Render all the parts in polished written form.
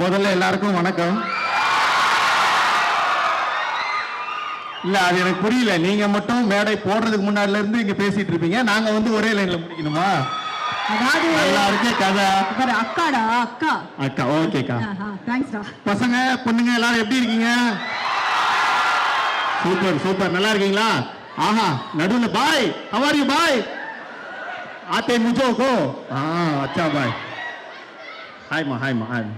முதல்ல எல்லாருக்கும் வணக்கம். இல்ல அது எனக்கு புரியல, நீங்க மட்டும் மேடை போடுறதுக்கு முன்னாடில இருந்து இங்க பேசிட்டு இருப்பீங்க, நாங்க வந்து ஒரே லைன்ல முடிக்கணுமா? அதாவது எல்லாருக்கும் கதை அக்காடா அக்கா அக்கா. ஓகேக்கா. தேங்க்ஸ்டா. பசங்க பொண்ணுங்க எல்லாரும் எப்படி இருக்கீங்க? Super super. நல்லா இருக்கீங்களா? ஆஹா. நடுவுல பாய், how are you பாய்? आते मुझो को अच्छा பாய். ஹாய்மா ஹாய்மா ஹாய்.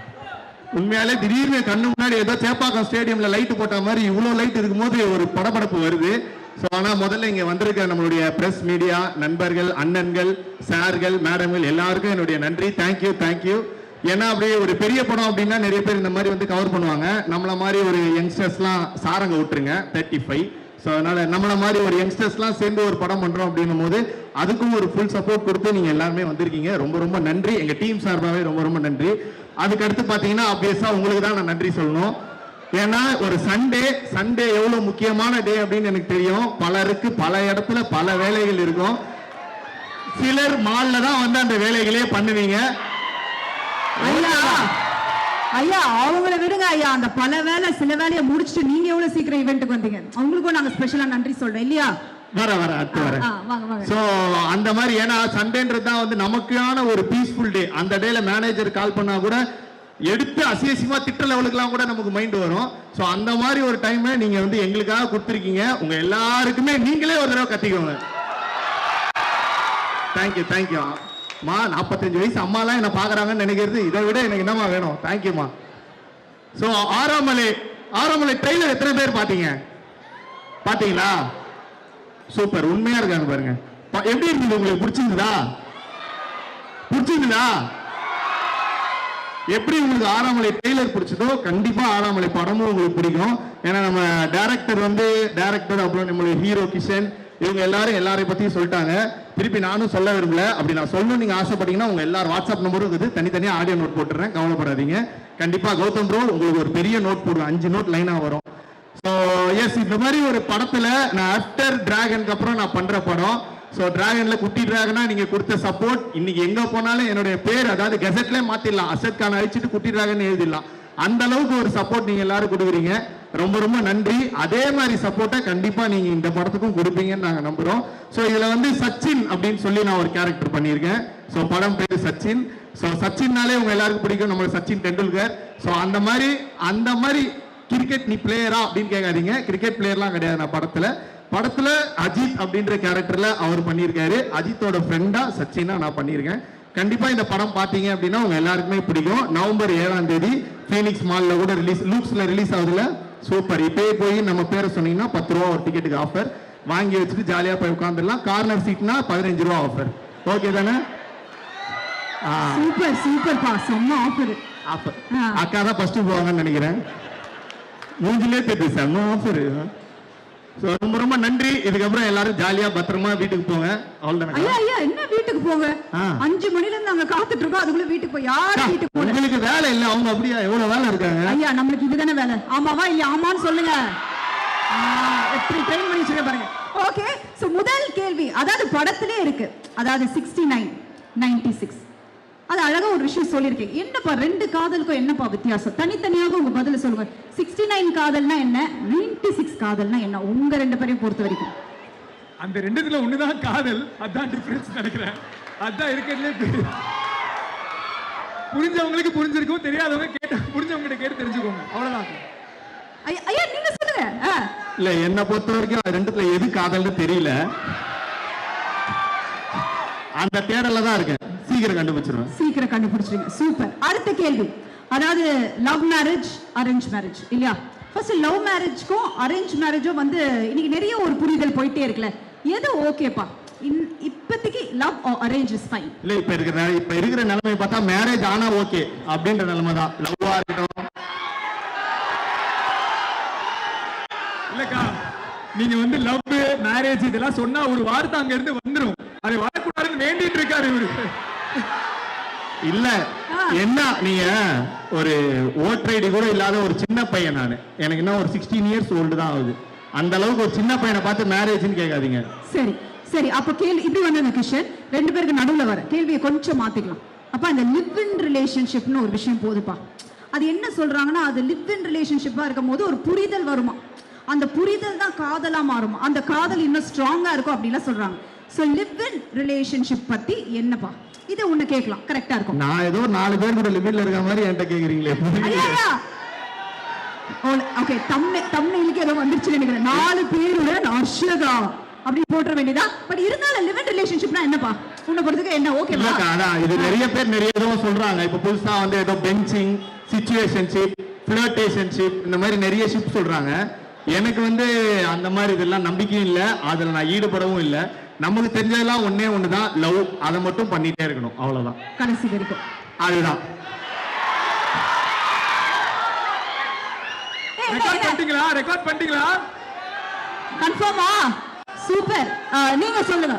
உண்மையாலே திடீர்னு கண்ணு முன்னாடி ஏதோ சேப்பாக்கம் ஸ்டேடியம்ல லைட் போட்ட மாதிரி இவ்வளவு லைட் இருக்கும்போது ஒரு படபடப்பு வருது. ஸோ ஆனால் முதல்ல இங்கே வந்திருக்க நம்மளுடைய பிரஸ் மீடியா நண்பர்கள், அண்ணன்கள், சார்கள், மேடம்கள் எல்லாருக்கும் என்னுடைய நன்றி. Thank you thank you. ஏன்னா அப்படியே ஒரு பெரிய படம் அப்படின்னா நிறைய பேர் இந்த மாதிரி வந்து கவர் பண்ணுவாங்க. நம்மள மாதிரி ஒரு யங்ஸ்டர்ஸ்லாம் சாரங்க விட்டுருங்க 35. ஸோ அதனால நம்மள மாதிரி ஒரு யங்ஸ்டர்ஸ்லாம் சேர்ந்து ஒரு படம் பண்றோம் அப்படின்னும் போது அதுக்கும் ஒரு ஃபுல் சப்போர்ட் கொடுத்து நீங்க எல்லாருமே வந்திருக்கீங்க. ரொம்ப ரொம்ப நன்றி. எங்க டீம் சார்பாகவே ரொம்ப ரொம்ப நன்றி. அதுக்கு அடுத்து பாத்தீங்கன்னா ஆப்வியஸா உங்களுக்கு தான் நான் நன்றி சொல்லணும். ஏன்னா ஒரு சண்டே எவ்வளவு முக்கியமான டே அப்படின்னு எனக்கு தெரியும். பலருக்கு பல இடத்துல பல வேலைகள் இருக்கும். சிலர் மால்ல தான் வந்து அந்த வேலைகளே பண்ணுவீங்க. ஐயா அவங்கள விடுங்க ஐயா. அந்த பல வேலை சில வேலையை முடிச்சுட்டு நீங்க எவ்வளவு சீக்கிரம் ஈவென்ட்டுக்கு வந்தீங்க, அவங்களுக்கும் நாங்க ஸ்பெஷலா நன்றி சொல்றோம் இல்லையா? வர அடுத்து வரேன். சோ அந்த மாதிரி ஏன்னா சண்டேன்றது தான் வந்து நமக்கான ஒரு பீஸ்ஃபுல் டே. அந்த டேல மேனேஜர் கால் பண்ணா கூட எடுத்து அசியசியமா திட்ட லெவலுக்குலாம் கூட நமக்கு மைண்ட் வரும். சோ அந்த மாதிரி ஒரு டைம் நீங்க வந்து எங்களுக்காக கொடுத்துருக்கீங்க. உங்க எல்லாருக்குமே நீங்களே ஒரு தடவை கத்திக்கோங்க. Thank you thank you. மா 45 வயசு அம்மாலாம் என்ன பாக்குறாங்கன்னு நினைக்கிறது இதை விட எனக்கு என்னமா வேணும். தேங்க்யூமா. சோ ஆறாமலை ட்ரெயிலர் எத்தனை பேர் பாத்தீங்களா? சூப்பர். உண்மையா இருக்காங்க பாருங்க. எப்படி இருந்தது? உங்களுக்கு பிடிச்சிருந்ததா? எப்படி உங்களுக்கு ஆறாமலை ட்ரெய்லர் பிடிச்சதோ கண்டிப்பா ஆறாமலை படமும் உங்களுக்கு பிடிக்கும். ஏன்னா நம்ம டைரக்டர் அப்புறம் நம்மளுடைய ஹீரோ கிஷன் இவங்க எல்லாரையும் பத்தியும் சொல்லிட்டாங்க. திருப்பி நானும் சொல்ல விரும்பல. அப்படி நான் சொல்லணும் நீங்க ஆசைப்பட்டீங்கன்னா உங்க எல்லாரும் வாட்ஸ்அப் நம்பரும் இருக்குது, தனித்தனியா ஆடியோ நோட் போட்டுறேன், கவலைப்படாதீங்க. கண்டிப்பா கௌதம் ப்ரோ உங்களுக்கு ஒரு பெரிய நோட் போடுவேன், 5 நோட் லைனா வரும். ஸோ எஸ், இந்த மாதிரி ஒரு படத்துல நான் ஆஃப்டர் டிராகனுக்கு அப்புறம் நான் பண்ற படம். ஸோ டிராகன்ல குட்டி டிராகனா நீங்க கொடுத்த சப்போர்ட் இன்னைக்கு எங்க போனாலும் என்னுடைய பேர் அதாவது கெசட்ல மாத்திடலாம், அசட் கான அழிச்சிட்டு குட்டி டிராகன் எழுதிடலாம். அந்த அளவுக்கு ஒரு சப்போர்ட் நீங்க எல்லாரும் கொடுக்குறீங்க. ரொம்ப ரொம்ப நன்றி. அதே மாதிரி சப்போர்ட்டை கண்டிப்பா நீங்க இந்த படத்துக்கும் கொடுப்பீங்கன்னு நாங்க நம்புறோம். ஸோ இதுல வந்து சச்சின் அப்படின்னு சொல்லி நான் ஒரு கேரக்டர் பண்ணியிருக்கேன். ஸோ படம் பேரு சச்சின். ஸோ சச்சின்னாலே உங்க எல்லாருக்கும் பிடிக்கும், நம்ம சச்சின் டெண்டுல்கர். ஸோ அந்த மாதிரி கிரிக்கெட் நீ பிளேயரா அப்படின்னு கேட்காதீங்க. கிரிக்கெட் பிளேயர்லாம் கிடையாது. நான் படத்துல அஜித் அப்படின்ற கேரக்டர்ல அவர் பண்ணியிருக்காரு. அஜித்தோட ஃப்ரெண்டா சச்சினா நான் பண்ணியிருக்கேன். கண்டிப்பா இந்த படம் பாத்தீங்க அப்படின்னா உங்க எல்லாருக்குமே பிடிக்கும். நவம்பர் 7ஆம் தேதி ஃபீனிக்ஸ் மால்ல கூட லூக்ஸ்ல ரிலீஸ் ஆகுதுல. சூப்பர். இப்பயே போய் நம்ம பேரை சொன்னீங்கன்னா 10 ரூபா ஒரு டிக்கெட்டுக்கு ஆஃபர் வாங்கி வச்சுட்டு ஜாலியா போய் உட்காந்துடலாம். கார்னர் சீட்னா 15 ரூபா ஆஃபர். ஓகே தானே? சூப்பர் பா, செம்ம ஆஃபர். அக்கா தான் ஃபர்ஸ்ட் போவாங்கன்னு நினைக்கிறேன். மூஞ்சிலே தெரியுது செம்ம ஆஃபர். ரொம்ப ரொம்ப நன்றி. இதுக்கப்புறம் எல்லாரும் ஜாலியா பத்திரமா வீட்டுக்கு போங்க. அவ்வளவுதான். ஐயா என்ன வீட்டுக்கு போங்க? 5 மணில இருந்து நாங்க காத்துட்டு இருக்கோம். அதுக்குள்ள வீட்டுக்கு போய் யார் வீட்டுக்கு போல? உங்களுக்கு வேலை இல்ல? அவங்க அப்படியே எவ்வளவு வேலை இருக்காங்க. ஐயா நம்மளுக்கு இதுதானே வேலை. ஆமாவா இல்ல? ஆமான்னு சொல்லுங்க. எப்படி ட்ரெயின் பண்ணி சொல்ல பாருங்க. ஓகே. சோ முதல் கேள்வி அதாவது படத்திலே இருக்கு, அதாவது 69 96 அது அழகா ஒரு விஷயம் சொல்லியிருக்கேன். என்னப்பா 2 காதலுக்கும் என்னப்பா வித்தியாசம்? தனித்தனியாக உங்க பதில சொல்லுங்க. 69 காதல்னா என்ன, 96 காதல்னா என்ன? உங்க 2 பேரையும் பொறுத்த வரைக்கும் அந்த 2த்துல ஒண்ணுதான் காதல். அதான் டிஃபரன்ஸ் நினைக்கிறேன். அதான் இருக்கிறதுலே புரிஞ்சவங்களுக்கு புரிஞ்சிருக்கும், தெரியாதவங்க புரிஞ்சவங்க கேட்டு தெரிஞ்சுக்கோங்க. அவ்வளவுதான். ஐயா நீங்க சொல்லுங்க. இல்ல என்ன பொறுத்த வரைக்கும் 2த்துல எது காதல்னு தெரியல. அந்த தேடல தான் இருக்கேன். சீக்கிரம் கண்டுபிடிச்சிருங்க. சூப்பர். அடுத்த கேள்வி அதாவது லவ் மேரேஜ் அரேஞ்ச் மேரேஜ் இல்லையா? ஃபர்ஸ்ட் லவ் மேரேஜ்க்கும் அரேஞ்ச் மேரேஜும் வந்து இன்னைக்கு நிறைய ஒரு புரிதல் போயிட்டே இருக்குல்ல. எது ஓகேப்பா இப்போதைக்கு? Love or arrange is fine. இல்ல இப்ப இருக்கிற நிலைமை பார்த்தா மேரேஜ் ஆனா ஓகே அப்படின்ற நிலைமை தான். லவ்வா இருக்கட்டும். இல்லக்கா நீங்க வந்து லவ் மேரேஜ் இதெல்லாம் சொன்னா ஒரு வார்த்தை அங்க இருந்து வந்துரும். அது வரக்கூடாதுன்னு வேண்டிட்டு இருக்காரு இவரு. இல்ல என்ன நீங்க ஒரு ஓட்டர் ஐடி கூட இல்லாத ஒரு சின்ன பையன் நானு. எனக்கு என்ன ஒரு 16 இயர்ஸ் ஓல்டு தான் ஆகுது. அந்த அளவுக்கு ஒரு சின்ன பையனை பார்த்து மேரேஜ்னு கேட்காதீங்க. சரி அப்ப கேள்வி இப்படி வந்தது கிஷன். 2 பேருக்கு நடுவுல வர கேள்வியை கொஞ்சம் மாத்திக்கலாம். அப்ப அந்த லிவ் இன் ரிலேஷன்ஷிப்னு ஒரு விஷயம் போதுப்பா. அது என்ன சொல்றாங்கன்னா அது லிவ் இன் ரிலேஷன்ஷிப்பா இருக்கும் போது ஒரு புரிதல் வருமா, அந்த புரிதல் தான் காதலா மாறுமா, அந்த காதல் இன்னும் ஸ்ட்ராங்கா இருக்கும் அப்படிலாம் சொல்றாங்க. ஸோ லிவ் இன் ரிலேஷன்ஷிப் பத்தி என்னப்பா, இதை உன்னை கேட்கலாம், கரெக்டா இருக்கும். நான் ஏதோ 4 பேர் கூட லிமிட்ல இருக்க மாதிரி என்கிட்ட கேக்குறீங்களே. ஓகே, தம்னையிலுக்கு ஏதோ வந்துருச்சு நினைக்கிறேன். 4 பேருடன் அர்ஷதா அப்படி போட்டுற வேண்டியதா. பட் இருந்தாலும் லிவ் இன் ரிலேஷன்ஷிப்னா என்னப்பா உன்னை பொறுத்துக்கு என்ன? ஓகே இல்லக்கா, அதான் இது நிறைய பேர் நிறைய ஏதோ சொல்றாங்க. இப்ப புதுசா வந்து ஏதோ பெஞ்சிங், சிச்சுவேஷன்ஷிப், ஃபிளர்டேஷன்ஷிப், இந்த மாதிரி நிறைய ஷிப் சொல்றாங்க. எனக்கு வந்து அந்த மாதிரி இதெல்லாம் நம்பிக்கையும் இல்லை, அதுல நான் ஈடுபடவும் இல்லை. நமக்கு தெரிஞ்சதெல்லாம் ஒண்ணுதான், லவ். அதை மட்டும் பண்ணிட்டே இருக்கணும், அவ்வளவுதான், கடைசி வரைக்கும். அதுதான். ரெக்கார்ட் பண்ணிட்டீங்களா? கன்ஃபார்மா? சூப்பர். நீங்க சொல்லுங்க,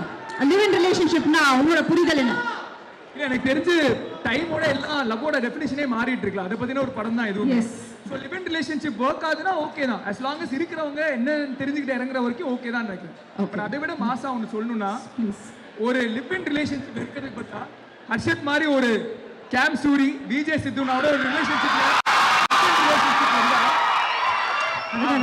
லிவ் இன் ரிலேஷன்ஷிப்னா உங்களோட புரிதல் என்ன? இல்ல, எனக்கு தெரிஞ்சு டைமோட எல்லாம் லவ்வோட டெஃபினிஷனே மாறிட்டு இருக்கலாம். அதை பத்தின ஒரு படம் தான் இதுவும். So live in relationship work ஆகுதுன்னா ஓகே தான், as long as இருக்கிறவங்க என்ன தெரிஞ்சுக்கிட்டு இறங்குற வரைக்கும் ஓகே தான் நினைக்கிறேன். பட் அதை விட மாசா ஒன்று சொல்லணும்னா, ஒரு லிவ் இன் ரிலேஷன்ஷிப் இருக்கிறது பார்த்தா ஹர்ஷத் மாதிரி ஒரு கேம் சூரி, விஜய் சித்துனாவோட ஒரு ரிலேஷன்ஷிப்ல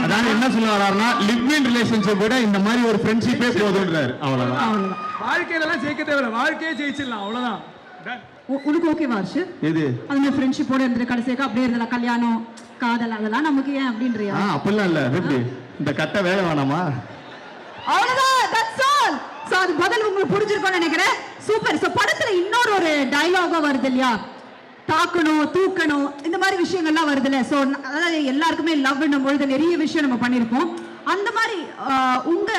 அதான் என்ன சொல்ல வர்றாருன்னா, லிவ் இன் ரிலேஷன்ஷிப் விட இந்த மாதிரி ஒரு ஃப்ரெண்ட்ஷிப்பே போதுன்றாரு, அவ்வளவுதான். வாழ்க்கையில ஜெயிக்க தேவையில்ல, வாழ்க்கையே ஜெயிச்சிடலாம், அவ்வளவுதான். உனக்கு ஓகே வார்ஷ்? எது அந்த ஃப்ரெண்ட்ஷிப்போட இருந்து கடைசியாக அப்படியே இருந்தல, கல்யாணம் காதல் அதெல்லாம் நமக்கு ஏன் அப்படின்றியா? அப்படிலாம் இல்ல. எப்படி இந்த கட்ட வேக வேணாமா? அவ்வளவுதான், தட்ஸ் ஆல். சோ அது பதில் உங்களுக்கு புரிஞ்சிருக்கும்னு நினைக்கிறேன். சூப்பர். சோ படத்துல இன்னொரு ஒரு டயலாகா வருது இல்லையா, தாக்கணும் தூக்கணும் இந்த மாதிரி விஷயங்கள்லாம் வருது இல்ல. ஸோ அதாவது எல்லாருக்குமே லவ்னும் பொழுது நிறைய விஷயம் நம்ம பண்ணியிருப்போம். அந்த மாதிரி உங்க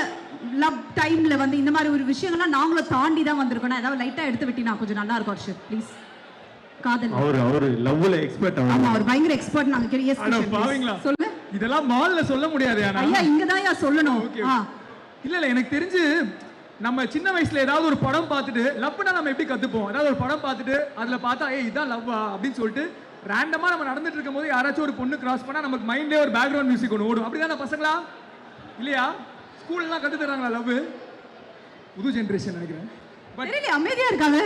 லவ் டைம்ல வந்து இந்த மாதிரி ஒரு விஷயங்கள்லாம் நாங்களும் தாண்டி தான் வந்திருக்கோம். ஏதாவது லைட்டா எடுத்து விட்டினா கொஞ்சம் நல்லா இருக்கும் ஹர்ஷத், ப்ளீஸ். காதல் அவரு லவ்ல எக்ஸ்பர்ட். ஆமா, அவர் பயங்கர எக்ஸ்பர்ட். நாங்க கிரியஸ் பாவீங்களா? சொல்லு. இதெல்லாம் மால்ல சொல்ல முடியாது. ஐயா இங்க தான் சொல்லணும். இல்ல எனக்கு தெரிஞ்சு நம்ம சின்ன வயசுல ஏதாவது ஒரு படம் பார்த்துட்டு லவ்னா நம்ம எப்படி கத்துப்போம்? அதாவது ஒரு படம் பார்த்துட்டு அதுல பார்த்தா இதான் லவ்வா அப்படின்னு சொல்லிட்டு ரேண்டமா நம்ம நடந்துட்டு இருக்கும் போது யாராச்சும் ஒரு பொண்ணு கிராஸ் பண்ணா நமக்கு மைண்ட்லயே ஒரு பேக்ரவுண்ட் மியூசிக் ஒன்று ஓடும். அப்படிதானே பசங்களா? இல்லையா? ஸ்கூல்லாம் கத்து தராங்களா லவ்? புது ஜெனரேஷன் நினைக்கிறேன். பட் அமைதியா இருக்காங்க.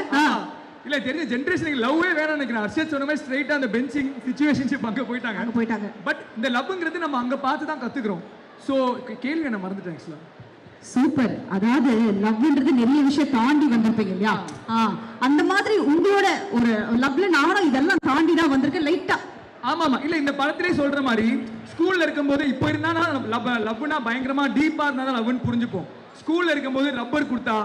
இல்ல தெரிஞ்ச ஜெனரேஷனுக்கு லவ்வே வேணும்னு நினைக்கிறேன். ஹர்ஷத் சொன்ன மாதிரி ஸ்ட்ரைட்டா அந்த பெஞ்சிங் சிச்சுவேஷன்ஷிப் அங்க போயிட்டாங்க. பட் இந்த லவ்ங்கிறது நம்ம அங்க பார்த்து தான் கத்துக்கிறோம். சோ கேள்வி என்ன மறந்துட்டேன் ஆக்சுவலா. சூப்பர். அதாவது லவ்ன்றது நிறைய விஷயம் தாண்டி வந்திருப்பீங்க இல்லையா? அந்த மாதிரி உங்களோட ஒரு லவ்ல நானும் இதெல்லாம் தாண்டி தான் வந்திருக்கேன் லைட்டா. ஆமாமா. இல்ல இந்த படத்திலே சொல்ற மாதிரி ஸ்கூல்ல இருக்கும்போது இப்போ இருந்தானா லவ்னா பயங்கரமா டீப்பா இருந்தா தான் லவ்னு புரிஞ்சுப்போம். ஸ்கூல்ல இருக்கும்போது ரப்பர் கொடுத்தா,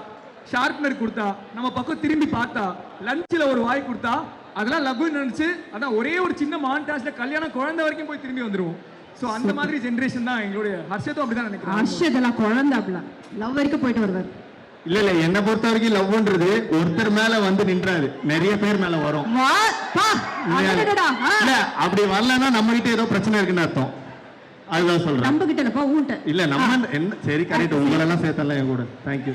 ஷார்ப்னர் கொடுத்தா, நம்ம பக்கம் திரும்பி பார்த்தா, லஞ்சில் ஒரு வாய் கொடுத்தா அதெல்லாம் லவ்னு நினைச்சு அதான் ஒரே ஒரு சின்ன மான்டாஜ்ல கல்யாணம் குழந்தை வரைக்கும் போய் திரும்பி வந்துருவோம். சோ அந்த மாதிரி ஜெனரேஷன் தான் எங்களுடைய. ஹர்ஷத்தும் அப்படிதான் நினைக்கிறேன். ஹர்ஷத் எல்லாம் குழந்தை அப்படிலாம் லவ் வரைக்கும் போயிட்டு வருவார். இல்ல என்ன பொறுத்த வரைக்கும் லவ்ன்றது ஒருத்தர் மேல வந்து நின்றாரு, நிறைய பேர் மேல வரும். இல்ல அப்படி வரலன்னா நம்ம கிட்ட ஏதோ பிரச்சனை இருக்குன்னு அர்த்தம். அதுதான் சொல்றேன். நம்ம கிட்ட இல்லப்பா, ஊட்ட இல்ல நம்ம என்ன சரி கரெக்ட். உங்களெல்லாம் சேர்த்தலாம் என் கூட. தேங்க்யூ.